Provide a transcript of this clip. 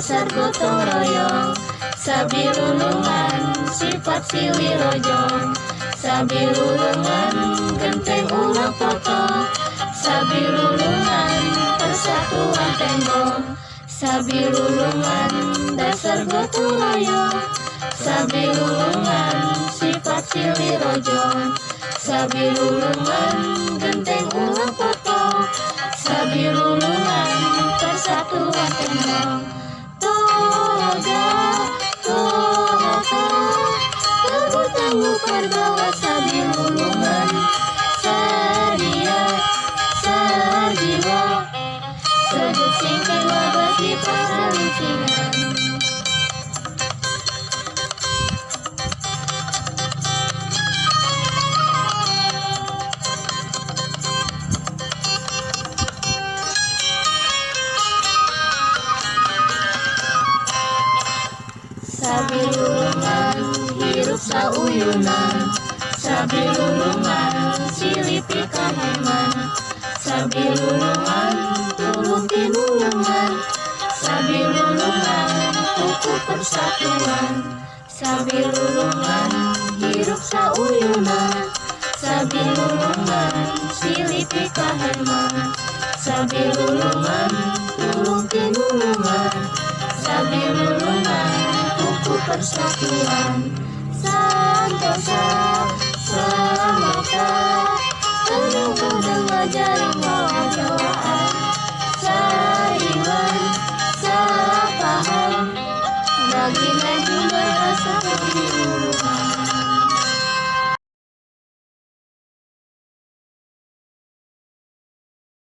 dasar gotong royong. Sabi lulungan sifat silirojong. Sabi lulungan genteng ulah potong. Sabi lulungan persatuan tembong. Sabi lulungan dasar gotong royong. Sabi lulungan sifat silirojong. Sabi lulungan genteng ulah potong. Sabi lulungan persatuan tembong. Toga, toga, tangguh perbawa sabi lulungan. Sedia, sejiwa, sebut singkat wabah di pasalinsingan. Sabi lulungan hirup sauyunan. Sabi lulungan silih pikaheman. Sabi lulungan tulung tinulungan. Sabi lulungan kuku persatuan. Sabi lulungan hirup sauyunan. Sabi lulungan silih pikaheman. Sabi lulungan tulung tinulungan. Sabi lulungan kuku persatuan. Santosa semoga penuh dengan jaring wawancara. Saiwan sapaham bagi juga rasa kebiruan.